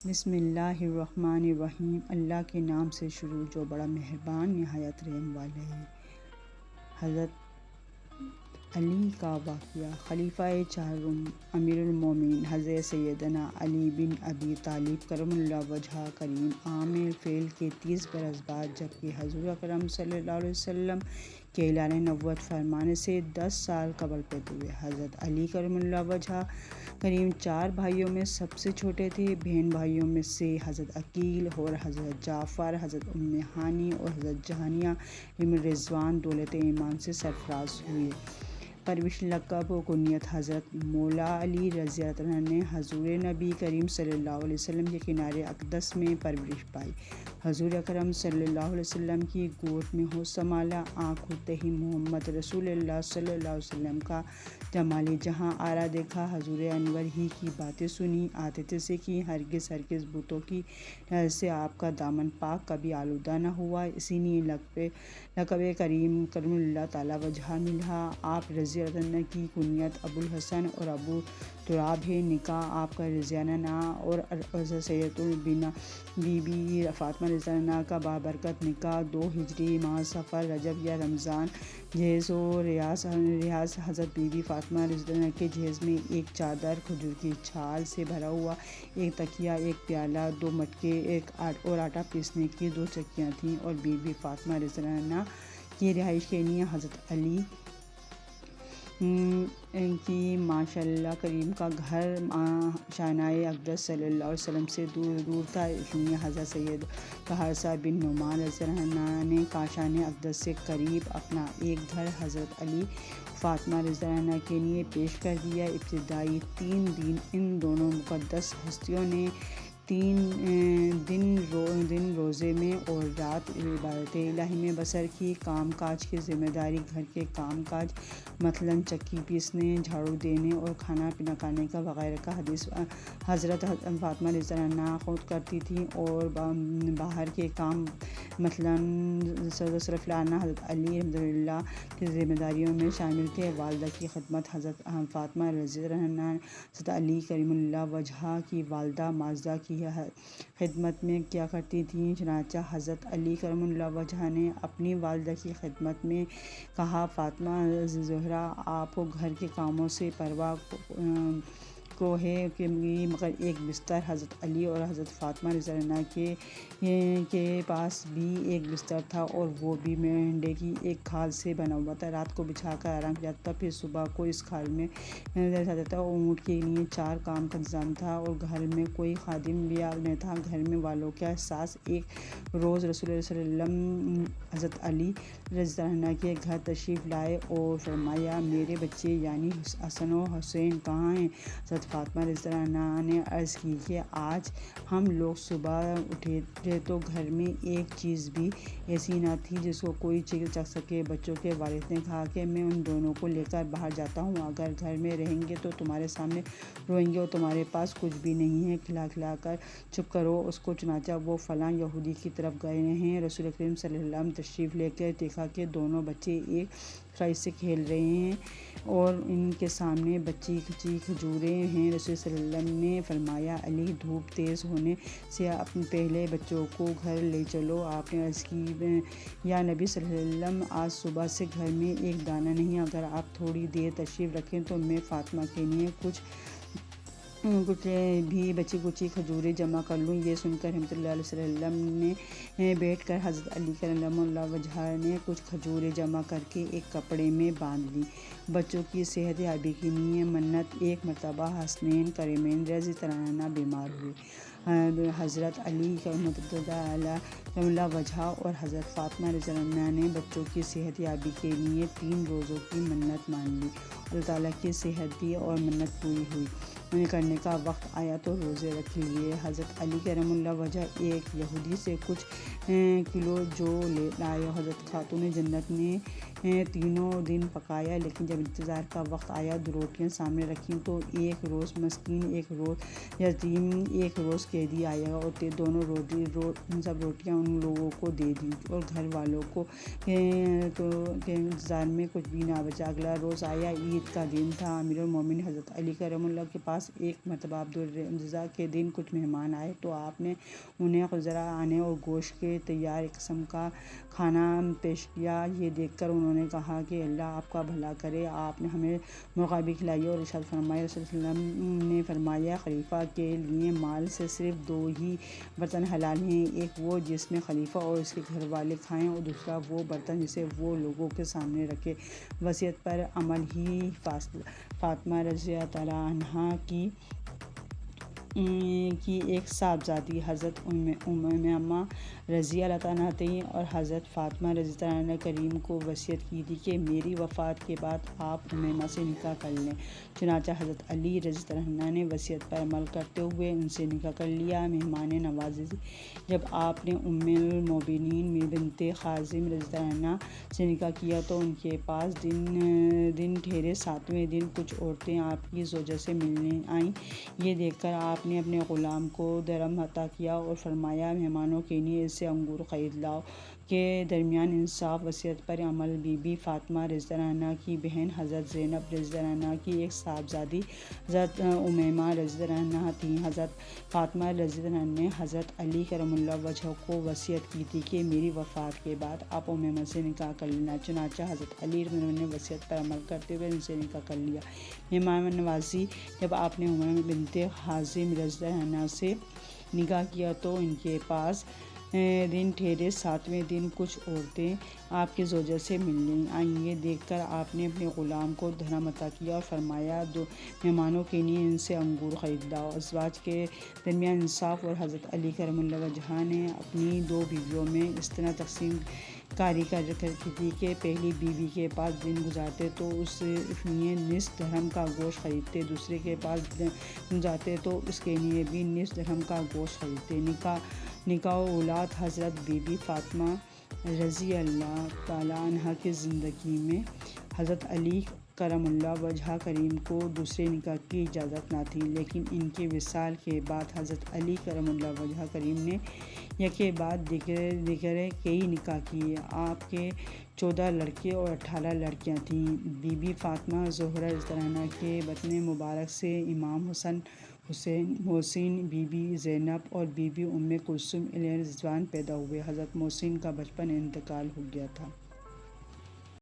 بسم اللہ الرحمن الرحیم۔ اللہ کے نام سے شروع جو بڑا مہربان نہایت رحم والا ہے۔ حضرت علی کا واقعہ۔ خلیفہ چہارم امیر المومنین حضرت سیدنا علی بن ابی طالب کرم اللہ وجہہ کریم عام الفیل کے 30 برس بعد، جبکہ حضور اکرم صلی اللہ علیہ وسلم کے اعلان نبوت فرمانے سے 10 سال قبل پیدا ہوئے۔ حضرت علی کرم اللہ وجہہ کریم 4 بھائیوں میں سب سے چھوٹے تھے۔ بہن بھائیوں میں سے حضرت عقیل اور حضرت جعفر، حضرت ام ہانی اور حضرت جہانیہ ام رضوان دولت ایمان سے سرفراز ہوئے۔ پرورش، لقب و کنیت: حضرت مولا علی رضی اللہ عنہ نے حضور نبی کریم صلی اللہ علیہ وسلم کے کنارے اقدس میں پرورش پائی۔ حضور اکرم صلی اللہ علیہ وسلم کی گود میں ہوش سنبھالا۔ آنکھ کھلتے ہی محمد رسول اللہ صلی اللہ علیہ وسلم کا جمال جہاں آرا دیکھا۔ حضور انور ہی کی باتیں سنی، عاطفے سے کی۔ ہرگز بتوں کی نظر سے آپ کا دامن پاک کبھی آلودہ نہ ہوا۔ اسی نے لقب کریم کرم اللہ تعالی وجہہ ملا۔ آپ رضی اللہ عنہ کی کنیت ابو الحسن اور ابو تراب ہے۔ نکاح آپ کا رضی اللہ عنہ اور سیدتنا بی بی فاطمہ رضی اللہ عنہ کا بابرکت نکاح 2 ہجری ماہ صفر رجب یا رمضان۔ جہیز و ریاض: حضرت بی بی فاطمہ رضی اللہ عنہ کے جہیز میں ایک چادر کھجور کی چھال سے بھرا ہوا، ایک تکیہ، ایک پیالہ، 2 مٹکے اور آٹا پیسنے کی 2 چکیاں تھیں، اور بی بی فاطمہ رضی اللہ عنہ کی رہائش کے لیے حضرت علی کی ماشاءاللہ کریم کا گھر شاہنامہ اقدس صلی اللہ علیہ وسلم سے دور تھا، اس لیے حضرت سید حارثہ بن نعمان رضی اللہ عنہ نے کاشانِ اقدس سے قریب اپنا ایک گھر حضرت علی فاطمہ رضی اللہ عنہ کے لیے پیش کر دیا۔ ابتدائی 3 دن ان دونوں مقدس ہستیوں نے 3 دن روزے میں اور رات عبادت الہی میں بسر کی۔ کام کاج کی ذمہ داری: گھر کے کام کاج مثلاً چکی پیسنے، جھاڑو دینے اور کھانا پکانے وغیرہ کا حضرت فاطمہ رضی اللہ عنہ خود کرتی تھیں، اور باہر کے کام مثلاً صرف لانا حضرت علی رحمۃ اللہ کی ذمہ داریوں میں شامل تھے۔ والدہ کی خدمت: حضرت فاطمہ رضی اللہ عنہ حضرت علی کریم اللہ وجہہ کی والدہ ماجدہ کی خدمت میں کیا کرتی تھیں، چنانچہ حضرت علی کریم اللہ وجہہ نے اپنی والدہ کی خدمت میں کہا: فاطمہ زہرا، آپ کو گھر کے کاموں سے پرواہ کو ہے مگر ایک بستر حضرت علی اور حضرت فاطمہ رضی اللہ عنہ کے پاس بھی ایک بستر تھا، اور وہ بھی مینڈے کی ایک کھال سے بنا ہوا تھا۔ رات کو بچھا کر آرام کیا جاتا تھا، پھر صبح کو اس کھال میں رکھا جاتا تھا۔ اونٹ کے لیے 4 کام کا انتظام تھا، اور گھر میں کوئی خادم بھی نہیں تھا۔ گھر میں والوں کا احساس: ایک روز رسول اللہ صلی اللہ علیہ وسلم حضرت علی رضی اللہ عنہ کے گھر تشریف لائے اور فرمایا: میرے بچے یعنی حسن و حسین کہاں ہیں؟ حضرت فاطمہ رضی اللہ عنہ نے عرض کی کہ آج ہم لوگ صبح اٹھے تو گھر میں ایک چیز بھی ایسی نہ تھی جس کو کوئی چکھ سکے۔ بچوں کے والد نے کہا کہ میں ان دونوں کو لے کر باہر جاتا ہوں، اگر گھر میں رہیں گے تو تمہارے سامنے روئیں گے، اور تمہارے پاس کچھ بھی نہیں ہے، کھلا کر چپ کرو اس کو۔ چنانچہ وہ فلاں یہودی کی طرف گئے ہیں۔ رسول کریم صلی اللہ علیہ وسلم تشریف لے کر دیکھا کہ دونوں بچے ایک خیز سے کھیل رہے ہیں، اور ان کے سامنے بچی کھجوریں ہیں۔ رسول صلی اللہ علیہ وسلم نے فرمایا: علی، دھوپ تیز ہونے سے پہلے بچوں کو گھر لے چلو۔ آپ نے عرض کی: یا نبی صلی اللہ علیہ وسلم، آج صبح سے گھر میں ایک دانہ نہیں، اگر آپ تھوڑی دیر تشریف رکھیں تو میں فاطمہ کے لیے کچھ بھی بچی کچی کھجوریں جمع کر لوں۔ یہ سن کر رحمۃ اللہ علیہ صلی اللہ علیہ وسلم نے بیٹھ کر حضرت علی کرم اللہ وجہہ نے کچھ کھجوریں جمع کر کے ایک کپڑے میں باندھ لیں۔ بچوں کی صحت یابی کے لیے منت: ایک مرتبہ حسنین کریمین رضی اللہ عنہ بیمار ہوئے۔ حضرت علی کرم اللہ وجہہ اور حضرت فاطمہ رضی اللہ عنہ نے بچوں کی صحت یابی کے لیے 3 روزوں کی منت مان لی۔ اللہ تعالیٰ کی صحت دی اور منت پوری ہوئی۔ کرنے کا وقت آیا تو روزے رکھ لیے۔ حضرت علی کرم اللہ وجہہ ایک یہودی سے کچھ کلو جو لائے۔ حضرت خاتون جنت نے تینوں دن پکایا، لیکن جب انتظار کا وقت آیا، 2 روٹیاں سامنے رکھیں تو 1 روز مسکین، 1 روز یتیم، 1 روز قیدی آیا اور دونوں سب روٹیاں ان لوگوں کو دے دیں اور گھر والوں کو کے انتظار میں کچھ بھی نہ بچا۔ اگلا روز آیا، عید کا دن تھا۔ امیر المومنین حضرت علی کرم اللہ کے پاس ایک مرتبہ عبدالرزاق کے دن کچھ مہمان آئے تو آپ نے انہیں خضرہ آنے اور گوشت کے تیار ایک قسم کا کھانا پیش کیا۔ یہ دیکھ کر انہوں نے کہا کہ اللہ آپ کا بھلا کرے، آپ نے ہمیں مرغا بھی کھلایا اور ارشاد فرمایا۔ رسول اللہ صلی اللہ علیہ وسلم نے فرمایا، خلیفہ کے لیے مال سے صرف 2 ہی برتن حلال ہیں، ایک وہ جس میں خلیفہ اور اس کے گھر والے کھائیں اور دوسرا وہ برتن جسے وہ لوگوں کے سامنے رکھے۔ وصیت پر عمل ہی فاطمہ رضی اللہ عنہا کی ایک صاحبزادی حضرت امیمہ رضی اللہ عنہا تھیں اور حضرت فاطمہ رضی اللہ عنہا کریم کو وصیت کی تھی کہ میری وفات کے بعد آپ امیمہ سے نکاح کر لیں۔ چنانچہ حضرت علی رضی اللہ عنہ نے وصیت پر عمل کرتے ہوئے ان سے نکاح کر لیا۔ مہمان نوازی، جب آپ نے ام المومنین بنت خزیم رضی اللہ عنہا سے نکاح کیا تو ان کے پاس دن ٹھہرے 7ویں دن کچھ عورتیں آپ کی زوجہ سے ملنے آئیں۔ یہ دیکھ کر آپ نے اپنے غلام کو درہم عطا کیا اور فرمایا، مہمانوں کے لیے اس سے انگور خرید لاؤ۔ کے درمیان انصاف۔ وصیت پر عمل بی بی فاطمہ رضی اللہ عنہا کی بہن حضرت زینب رضی اللہ عنہا کی ایک صاحبزادی حضرت امیمہ رضی اللہ عنہا تھیں۔ حضرت فاطمہ رضی اللہ عنہا نے حضرت علی کرم اللہ وجہہ کو وصیت کی تھی کہ میری وفات کے بعد آپ امیمہ سے نکاح کر لینا۔ چنانچہ حضرت علی رضی اللہ عنہ نے وصیت پر عمل کرتے ہوئے ان سے نکاح کر لیا۔ مہمان نوازی، جب آپ نے امیمہ بنت خزیم رضی اللہ عنہا سے نکاح کیا تو ان کے پاس دن ٹھہرے 7ویں دن کچھ عورتیں آپ کی زوجہ سے ملنے آئیں۔ یہ دیکھ کر آپ نے اپنے غلام کو درہم عطا کیا اور فرمایا، مہمانوں کے لیے ان سے انگور خرید لاؤ۔ ازواج کے درمیان انصاف۔ اور حضرت علی کرم اللہ وجہہ نے اپنی 2 بیویوں میں اس طرح تقسیم کاری کی تھی کہ پہلی بیوی کے پاس دن گزارتے تو اس لیے نصف درہم کا گوشت خریدتے، دوسرے کے پاس دن گزارتے تو اس کے لیے بھی نصف درہم کا گوشت خریدتے۔ نکاح و اولاد۔ حضرت بی بی فاطمہ رضی اللہ تعالیٰ عنہا کی زندگی میں حضرت علی کرم اللہ وجہہ کریم کو دوسرے نکاح کی اجازت نہ تھی، لیکن ان کے وصال کے بعد حضرت علی کرم اللہ وجہہ کریم نے یکے بعد دیگر کئی نکاح کیے۔ آپ کے 14 لڑکے اور 18 لڑکیاں تھیں۔ بی بی فاطمہ زہرا رضی اللہ عنہا کے بطن مبارک سے امام حسن، حسین، محسن، بی بی زینب اور بی بی ام کلثوم علیہم رضوان پیدا ہوئے۔ حضرت محسن کا بچپن انتقال ہو گیا تھا۔